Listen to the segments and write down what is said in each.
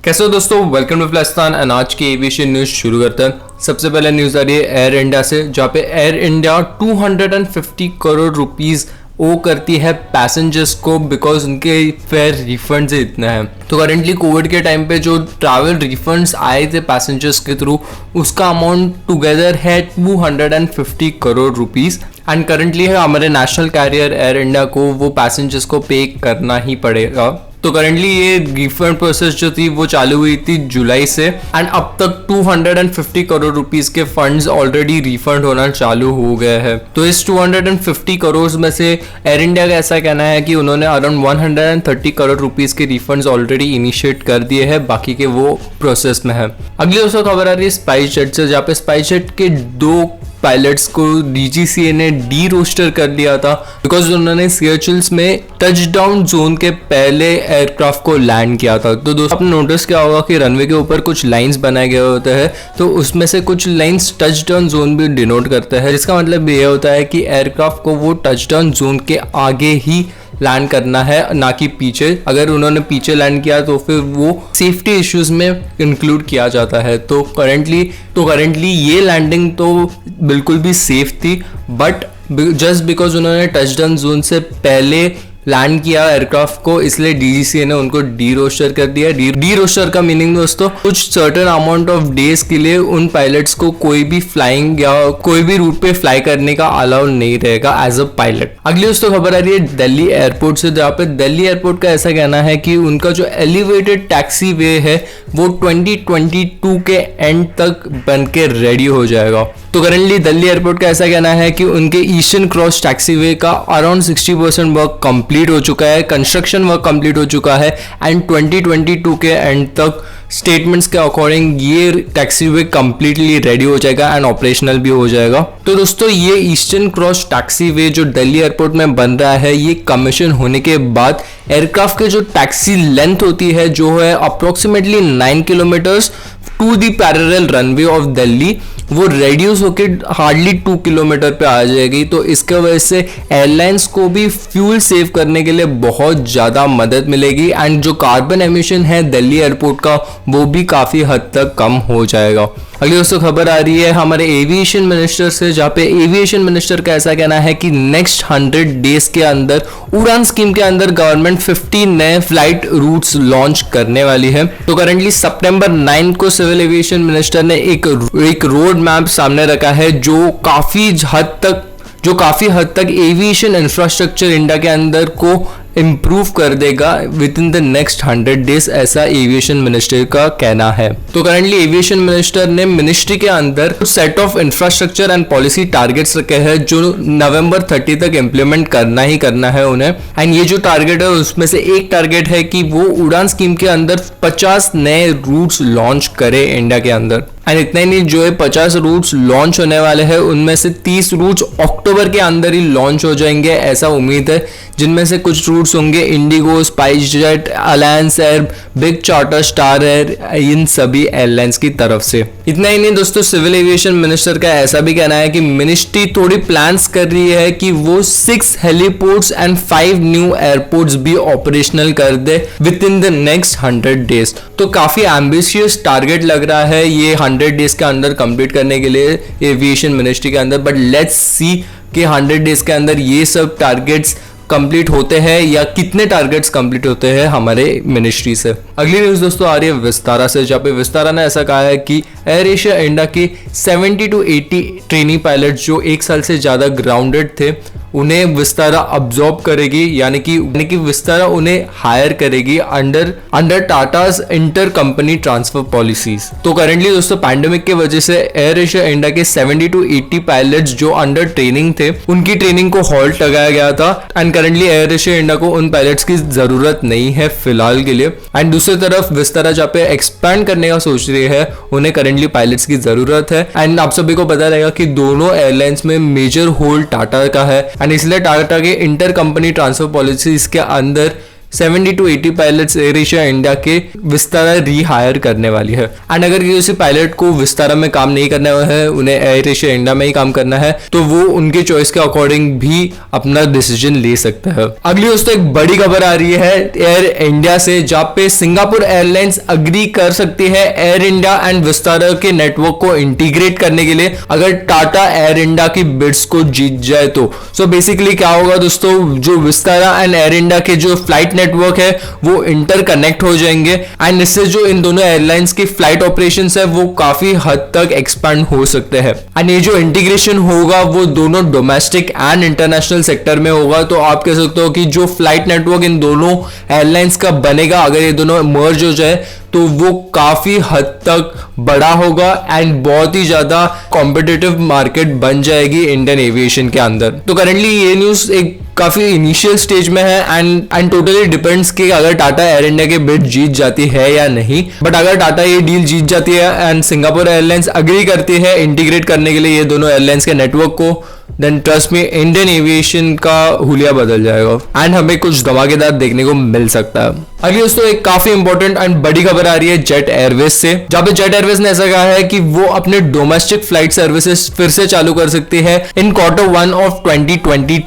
कैसे हो दोस्तों, वेलकम टू फ्लैस्तान एंड आज की एविएशन न्यूज शुरू करते हैं। सबसे पहले न्यूज आ रही है एयर इंडिया से, जहाँ पे एयर इंडिया 250 करोड़ रुपीस ओ करती है पैसेंजर्स को बिकॉज उनके फेयर रिफंड से इतना है। तो करेंटली कोविड के टाइम पे जो ट्रैवल रिफंड्स आए थे पैसेंजर्स के थ्रू, उसका अमाउंट टुगेदर है 250 करोड़ रुपीस एंड करेंटली है हमारे नेशनल कैरियर एयर इंडिया को वो पैसेंजर्स को पे करना ही पड़ेगा। तो करेंटली ये रिफंड प्रोसेस जो थी वो चालू हुई थी जुलाई से एंड अब तक 250 करोड़ रुपीस के फंड्स ऑलरेडी रिफंड होना चालू हो गए हैं। तो इस 250 करोड़ में से एयर इंडिया का ऐसा कहना है कि उन्होंने अराउंड 130 करोड़ रुपीस के रिफंड्स ऑलरेडी इनिशिएट कर दिए हैं, बाकी के वो प्रोसेस में है। अगली दोस्तों खबर आ रही है स्पाइस जेट से, जहाँ पे स्पाइस जेट के 2 पायलट्स को डीजीसीए ने डी रोस्टर कर दिया था बिकॉज उन्होंने सियाचिल्स में टचडाउन जोन के पहले एयरक्राफ्ट को लैंड किया था। तो दोस्तों आपने नोटिस किया होगा कि रनवे के ऊपर कुछ लाइंस बनाए गए होते हैं, तो उसमें से कुछ लाइंस टचडाउन जोन भी डिनोट करते हैं, जिसका मतलब ये होता है कि एयरक्राफ्ट को वो टचडाउन जोन के आगे ही लैंड करना है, ना कि पीछे। अगर उन्होंने पीछे लैंड किया तो फिर वो सेफ्टी इश्यूज में इंक्लूड किया जाता है। तो करेंटली ये लैंडिंग तो बिल्कुल भी सेफ थी, बट जस्ट बिकॉज उन्होंने टचडाउन जोन से पहले लैंड किया एयरक्राफ्ट को, इसलिए डीजीसीए ने उनको डी रोस्टर कर दिया। डी रोस्टर का मीनिंग दोस्तों कुछ सर्टेन अमाउंट ऑफ डेज के लिए उन पायलट्स को कोई भी फ्लाइंग या कोई भी रूट पे फ्लाई करने का अलाउ नहीं रहेगा एज अ पायलट। अगली दोस्तों खबर आ रही है दिल्ली एयरपोर्ट से, जहाँ पे दिल्ली एयरपोर्ट का ऐसा कहना है कि उनका जो एलिवेटेड टैक्सी वे है वो 2022 के एंड तक बन के रेडी हो जाएगा। तो करेंटली दिल्ली एयरपोर्ट का ऐसा कहना है कि उनके ईस्टर्न क्रॉस टैक्सीवे का अराउंड 60% वर्क कंप्लीट हो चुका है, कंस्ट्रक्शन वर्क कंप्लीट हो चुका है एंड 2022 के एंड तक स्टेटमेंट्स के अकॉर्डिंग ये टैक्सीवे कंप्लीटली रेडी हो जाएगा एंड ऑपरेशनल भी हो जाएगा। तो दोस्तों ये ईस्टर्न क्रॉस टैक्सीवे जो दिल्ली एयरपोर्ट में बन रहा है, ये कमीशन होने के बाद एयरक्राफ्ट के जो टैक्सी लेंथ होती है जो है approximately 9 kilometres to the parallel runway of Delhi, वो रेड्यूस होके हार्डली 2 किलोमीटर पे आ जाएगी। तो इसके वजह से एयरलाइंस को भी फ्यूल सेव करने के लिए बहुत ज़्यादा मदद मिलेगी एंड जो कार्बन एमिशन है दिल्ली एयरपोर्ट का वो भी काफ़ी हद तक कम हो जाएगा। अगली दोस्तों खबर आ रही है हमारे एविएशन मिनिस्टर से, जहाँ पे एविएशन मिनिस्टर का ऐसा कहना है कि नेक्स्ट 100 डेज के अंदर उड़ान स्कीम के अंदर गवर्नमेंट 50 नए फ्लाइट रूट्स लॉन्च करने वाली है। तो करेंटली सितंबर 9 को सिविल एविएशन मिनिस्टर ने एक रोड मैप सामने रखा है जो काफी हद तक एविएशन इंफ्रास्ट्रक्चर इंडिया के अंदर को इम्प्रूव कर देगा with in the next 100 days, ऐसा एविएशन मिनिस्टर का कहना है। तो करेंटली एविएशन मिनिस्टर ने मिनिस्ट्री के अंदर set of infrastructure and policy targets रखे हैं जो नवंबर 30 तक इम्प्लीमेंट करना ही करना है उन्हें। एंड ये जो टारगेट है उसमें से एक टारगेट है कि वो उड़ान स्कीम के अंदर 50 नए रूट्स लॉन्च करे इंडिया के अंदर। एंड इतना ही नहीं, जो है 50 रूट्स लॉन्च होने वाले हैं उनमें से 30 रूट्स अक्टूबर के अंदर ही लॉन्च हो जाएंगे, ऐसा उम्मीद है, जिनमें से कुछ रूट्स होंगे Indigo, SpiceJet, Alliance Air, Big Charter, Star Air, इन सभी एयरलाइंस की तरफ से। इतना ही नहीं दोस्तों, सिविल एविएशन मिनिस्टर का ऐसा भी कहना है कि मिनिस्ट्री थोड़ी प्लान्स कर रही है कि वो 6 हेलीपोर्ट्स एंड 5 न्यू एयरपोर्ट्स भी ऑपरेशनल कर दे within the next 100 days. तो काफी एम्बिशियस टारगेट लग रहा है ये 100 डेज के अंदर कंप्लीट करने के लिए एविएशन मिनिस्ट्री के अंदर, बट लेट्स सी कि 100 डेज के अंदर ये सब टारगेट्स कंप्लीट होते हैं या कितने टारगेट्स कंप्लीट होते हैं हमारे मिनिस्ट्री से। अगली न्यूज दोस्तों आ रही है विस्तारा से, जहाँ पे विस्तारा ने ऐसा कहा है कि एयर एशिया इंडिया के 70 to 80 ट्रेनी पायलट जो 1 साल से ज्यादा ग्राउंडेड थे उन्हें विस्तारा अब्सॉर्ब करेगी, यानी कि विस्तारा उन्हें हायर करेगी under Tatas inter company transfer policies. तो करेंटली दोस्तों पैंडेमिक की वजह से एयर एशिया इंडिया के 70 to 80 पायलट्स जो अंडर ट्रेनिंग थे उनकी ट्रेनिंग को हॉल्ट लगाया गया था and currently air Asia India को उन पायलट्स की जरूरत नहीं है फिलहाल के लिए। एंड दूसरी तरफ विस्तारा जहाँ पे एक्सपैंड करने का सोच रही है उन्हें करेंटली पायलट्स की जरूरत है। एंड आप सभी को पता रहेगा कि दोनों एयरलाइंस में मेजर होल्ड टाटा का है एंड इसलिए टाटा के इंटर कंपनी ट्रांसफर पॉलिसीज के अंदर 70 to 80 pilots air Asia India के विस्तारा रीहायर करने वाली है। एंड अगर किसी पायलट को विस्तारा में काम नहीं करना है, उन्हें एयर एशिया इंडिया में ही काम करना है, तो वो उनके चॉइस के अकॉर्डिंग भी अपना डिसीजन ले सकता है। अगली दोस्तों एक बड़ी खबर आ रही है एयर इंडिया से, जहां पे सिंगापुर एयरलाइंस अग्री कर सकती है एयर इंडिया एंड विस्तारा के नेटवर्क को इंटीग्रेट करने के लिए अगर टाटा एयर इंडिया की बिड्स को जीत जाए तो। सो बेसिकली क्या होगा दोस्तों, जो विस्तारा एंड एयर इंडिया के जो फ्लाइट नेटवर्क है वो इंटरकनेक्ट हो जाएंगे एंड इससे जो इन दोनों एयरलाइंस की फ्लाइट ऑपरेशंस है वो काफी हद तक एक्सपांड हो सकते हैं। एंड ये जो इंटीग्रेशन होगा वो दोनों डोमेस्टिक एंड इंटरनेशनल सेक्टर में होगा। तो आप कह सकते हो कि जो फ्लाइट नेटवर्क इन दोनों एयरलाइंस का बनेगा, अगर ये दोनों मर्ज हो जाए तो वो काफी हद तक बड़ा होगा एंड बहुत ही ज्यादा कॉम्पिटिटिव मार्केट बन जाएगी इंडियन एविएशन के अंदर। तो करंटली ये न्यूज एक काफी इनिशियल स्टेज में है एंड टोटली डिपेंड्स कि अगर टाटा एयर इंडिया के बिड जीत जाती है या नहीं। बट अगर टाटा ये डील जीत जाती है एंड सिंगापुर एयरलाइंस अग्री करती है इंटीग्रेट करने के लिए ये दोनों एयरलाइंस के नेटवर्क को, देन ट्रस्ट में इंडियन एविएशन का हुलिया बदल जाएगा एंड हमें कुछ धमाकेदार देखने को मिल सकता है। अगली दोस्तों एक काफी इंपॉर्टेंट एंड बड़ी खबर आ रही है जेट एयरवेज से, जहां पे जेट एयरवेज ने ऐसा कहा है कि वो अपने डोमेस्टिक फ्लाइट सर्विसेज फिर से चालू कर सकती है इन Q1 ऑफ 2022।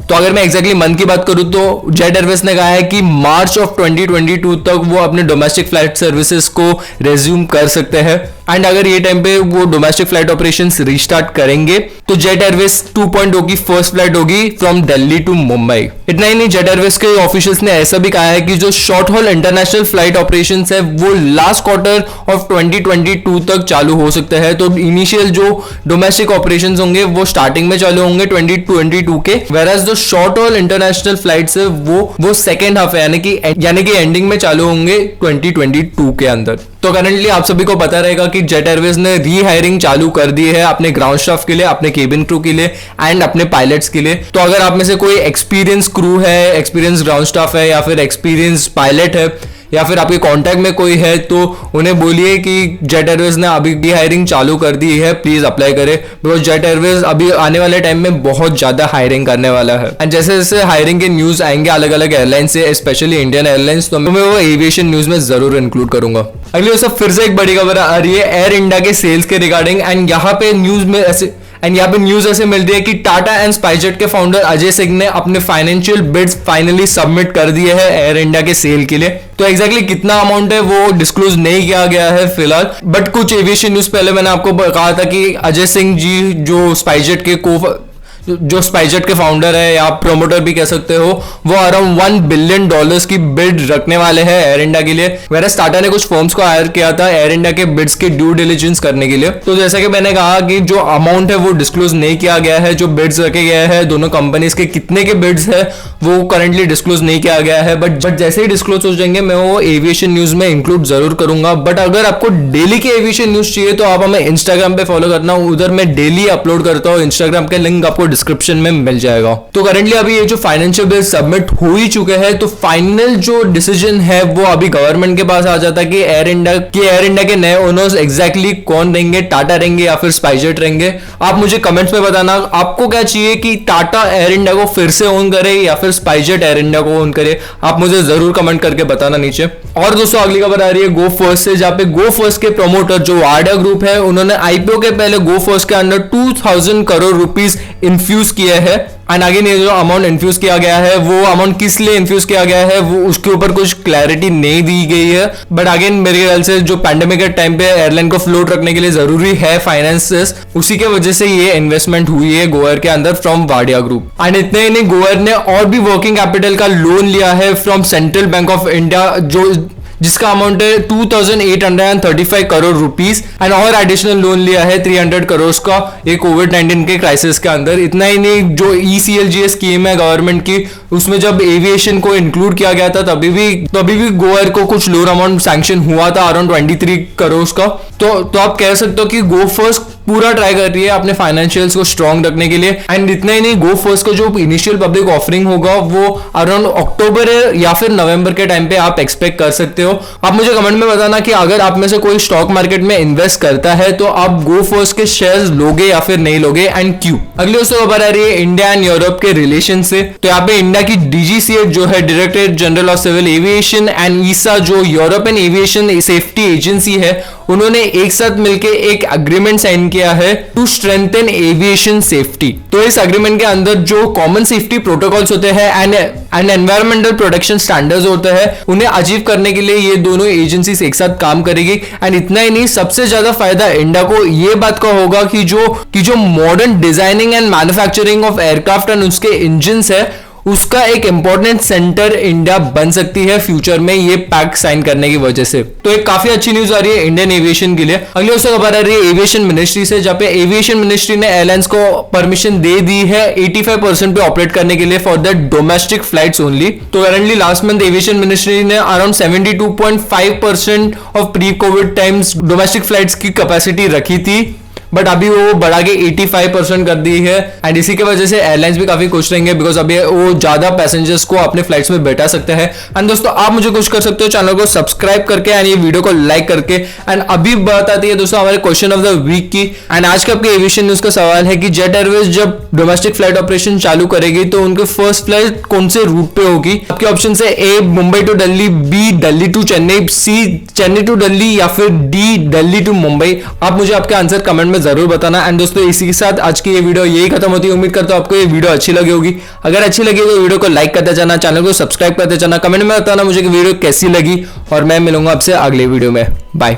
तो अगर मैं एक्जैक्टली मंथ की बात करूं तो जेट एयरवेज ने कहा है कि मार्च ऑफ 2022 तक वो अपने डोमेस्टिक फ्लाइट सर्विसेज को रेज्यूम कर सकते हैं। एंड अगर ये टाइम पे वो डोमेस्टिक फ्लाइट ऑपरेशंस रीस्टार्ट करेंगे तो जेट एयरवेज 2.0 की फर्स्ट फ्लाइट होगी फ्रॉम दिल्ली टू मुंबई। इतना ही नहीं, जेट एयरवेज के ऑफिशियल्स ने ऐसा भी कहा है कि जो short hall international flight operations है वो लास्ट क्वार्टर ऑफ 2022 तक चालू हो सकते हैं। तो इनिशियल जो डोमेस्टिक ऑपरेशंस होंगे वो स्टार्टिंग में चालू होंगे 2022 के, वेराज जो शॉर्ट हॉल इंटरनेशनल फ्लाइट्स है वो सेकेंड हाफ है यानी कि एंडिंग में चालू होंगे 2022 के अंदर। तो करंटली आप सभी को पता रहेगा कि जेट एयरवेज ने रीहायरिंग चालू कर दी है अपने ग्राउंड स्टाफ के लिए, अपने केबिन क्रू के लिए एंड अपने पायलट्स के लिए। तो अगर आप में से कोई एक्सपीरियंस क्रू है, एक्सपीरियंस ग्राउंड स्टाफ है या फिर एक्सपीरियंस पायलट है या फिर आपके कांटेक्ट में कोई है तो उन्हें बोलिए कि जेट एयरवेज ने अभी भी हायरिंग चालू कर दी है, प्लीज अप्लाई करें। बिकॉज जेट एयरवेज अभी आने वाले टाइम में बहुत ज्यादा हायरिंग करने वाला है एंड जैसे जैसे हायरिंग के न्यूज आएंगे अलग अलग एयरलाइन से, स्पेशली इंडियन एयरलाइंस, तो मैं वो एविएशन न्यूज में जरूर इंक्लूड करूंगा। अगली सब फिर से एक बड़ी खबर आ रही है एयर इंडिया के सेल्स के रिगार्डिंग एंड यहाँ पे न्यूज ऐसे मिल रही है कि टाटा एंड स्पाइसजेट के फाउंडर अजय सिंह ने अपने फाइनेंशियल बिड्स फाइनली सबमिट कर दिए हैं एयर इंडिया के सेल के लिए। तो एक्जैक्टली कितना अमाउंट है वो डिस्क्लोज नहीं किया गया है फिलहाल, बट कुछ एविएशन न्यूज पहले मैंने आपको कहा था कि अजय सिंह जी जो स्पाइसजेट के फाउंडर है या प्रोमोटर भी कह सकते हो, वो अराउंड $1 बिलियन की बिड रखने वाले हैं एयर इंडिया के लिए। वेरस टाटा ने कुछ फर्म्स को हायर किया था एयर इंडिया के बिड्स के ड्यू डिलिजेंस करने के लिए। तो जैसा कि मैंने कहा कि जो अमाउंट है वो डिस्क्लोज नहीं किया गया है, जो बिड्स रखे गए हैं दोनों कंपनीज के कितने के बिड्स है वो करंटली डिस्क्लोज नहीं किया गया है, बट जैसे ही डिस्क्लोज हो जाएंगे मैं वो एविएशन न्यूज में इंक्लूड जरूर करूंगा। बट अगर आपको डेली के एविएशन न्यूज चाहिए तो आप हमें इंस्टाग्राम पे फॉलो करना, उधर मैं डेली अपलोड करता हूँ। इंस्टाग्राम के लिंक आपको डिस्क्रिप्शन में मिल जाएगा। तो करंटली अभी ये जो फाइनेंशियल बिल सबमिट हो ही चुके हैं, तो फाइनल जो डिसीजन है वो अभी गवर्नमेंट के पास आ जाता है कि एयर इंडिया के नए ओनर्स एग्जैक्टली कौन रहेंगे, टाटा रहेंगे या फिर स्पाइसजेट रहेंगे। आप मुझे कमेंट्स में बताना आपको क्या चाहिए कि टाटा एयर इंडिया को फिर से ओन करे या फिर स्पाइसजेट एयर इंडिया को ओन करे, आप मुझे जरूर कमेंट करके बताना नीचे। और दोस्तों अगली खबर आ रही है गो फर्स्ट से, जहां पे गो फर्स्ट के प्रमोटर जो वाडा ग्रुप है उन्होंने आईपीओ के पहले गो फर्स्ट के अंदर 2000 करोड़ रुपीस इन्फ्यूज किया है। एंड अगेन ये जो अमाउंट इन्फ्यूज किया गया है वो अमाउंट किस लिए इन्फ्यूज किया गया है वो उसके ऊपर कुछ क्लैरिटी नहीं दी गई है। बट अगेन मेरे ख्याल से जो पैंडेमिक के टाइम पे एयरलाइन को फ्लोट रखने के लिए जरूरी है फाइनेंसेस, उसी के वजह से ये इन्वेस्टमेंट हुई है गोयर के अंदर फ्रॉम वाडिया ग्रुप। एंड इतने ही नहीं, गोयर ने और भी वर्किंग कैपिटल का लोन लिया है from central bank of India जिसका अमाउंट है 2835 करोड़ रुपीस एंड और एडिशनल लोन लिया है 300 करोड़ का ये कोविड-19 के क्राइसिस के अंदर। इतना ही नहीं, जो ECLGS स्कीम है गवर्नमेंट की, उसमें जब एविएशन को इंक्लूड किया गया था तभी भी गोयर को कुछ लोन अमाउंट सैंक्शन हुआ था अराउंड 23 करोड़ का। तो आप कह सकते हो कि गो फर्स्ट पूरा ट्राई कर रही है अपने फाइनेंशियल्स को स्ट्रॉन्ग रखने के लिए। एंड इतना ही नहीं, गो फर्स्ट का जो इनिशियल पब्लिक ऑफरिंग होगा वो अराउंड अक्टूबर या फिर नवंबर के टाइम पे आप एक्सपेक्ट कर सकते हो। आप मुझे कमेंट में बताना कि अगर आप में से कोई स्टॉक मार्केट में इन्वेस्ट करता है तो आप गो फर्स्ट के शेयर्स लोगे या फिर नहीं लोगे एंड क्यों। अगली दोस्तों खबर आ रही है इंडिया एंड यूरोप के रिलेशन से। तो यहाँ पे इंडिया की डीजीसीए जो है, directorate general of civil aviation, and EASA जो यूरोपियन एविएशन सेफ्टी एजेंसी है, उन्होंने एक साथ मिलकर एक अग्रीमेंट साइन किया है टू स्ट्रेंथन एविएशन सेफ्टी। तो इस अग्रीमेंट के अंदर जो कॉमन सेफ्टी प्रोटोकॉल्स होते हैं एंड एनवायरमेंटल प्रोटेक्शन स्टैंडर्ड्स होते हैं, उन्हें अचीव करने के लिए ये दोनों एजेंसीज एक साथ काम करेगी। एंड इतना ही नहीं, सबसे ज्यादा फायदा इंडिया को ये बात का होगा कि जो modern designing and manufacturing of aircraft and उसके इंजन्स है, उसका एक इंपॉर्टेंट सेंटर इंडिया बन सकती है फ्यूचर में ये पैक्ट साइन करने की वजह से। तो एक काफी अच्छी न्यूज आ रही है इंडियन एविएशन के लिए। अगली उससे खबर आ रही है एविएशन मिनिस्ट्री से, जहां पे एविएशन मिनिस्ट्री ने एयरलाइंस को परमिशन दे दी है 85% पे ऑपरेट करने के लिए for the domestic flights only. तो currently last month aviation ministry ने around 72.5% of pre covid times domestic flights की कैपेसिटी रखी थी, बट अभी वो बढ़ा के 85% कर दी है। एंड इसी की वजह से एयरलाइंस भी काफी खुश रहेंगे बिकॉज अभी वो ज्यादा पैसेंजर्स को अपने फ्लाइट्स में बैठा सकते हैं। एंड दोस्तों आप मुझे खुश कर सकते हो चैनल को सब्सक्राइब करके एंड ये वीडियो को लाइक करके। एंड अभी बात आती है दोस्तों हमारे क्वेश्चन ऑफ द वीक की। एंड आज का आपके एविएशन न्यूज का सवाल है कि जेट एयरवेज जब डोमेस्टिक फ्लाइट ऑपरेशन चालू करेगी तो उनके फर्स्ट फ्लाइट कौन से रूट पे होगी। आपके ऑप्शन है A Mumbai to Delhi, B Delhi to Chennai, C Chennai to Delhi, या फिर डी दिल्ली टू मुंबई। आप मुझे आपके आंसर कमेंट में जरूर बताना। एंड दोस्तों इसी के साथ आज की ये वीडियो यही खत्म होती है। उम्मीद करता हूं आपको ये वीडियो अच्छी लगी होगी। अगर अच्छी लगी तो वीडियो को लाइक करते जाना, चैनल को सब्सक्राइब करते जाना, कमेंट में बताना मुझे कि वीडियो कैसी लगी, और मैं मिलूंगा आपसे अगले वीडियो में। बाय।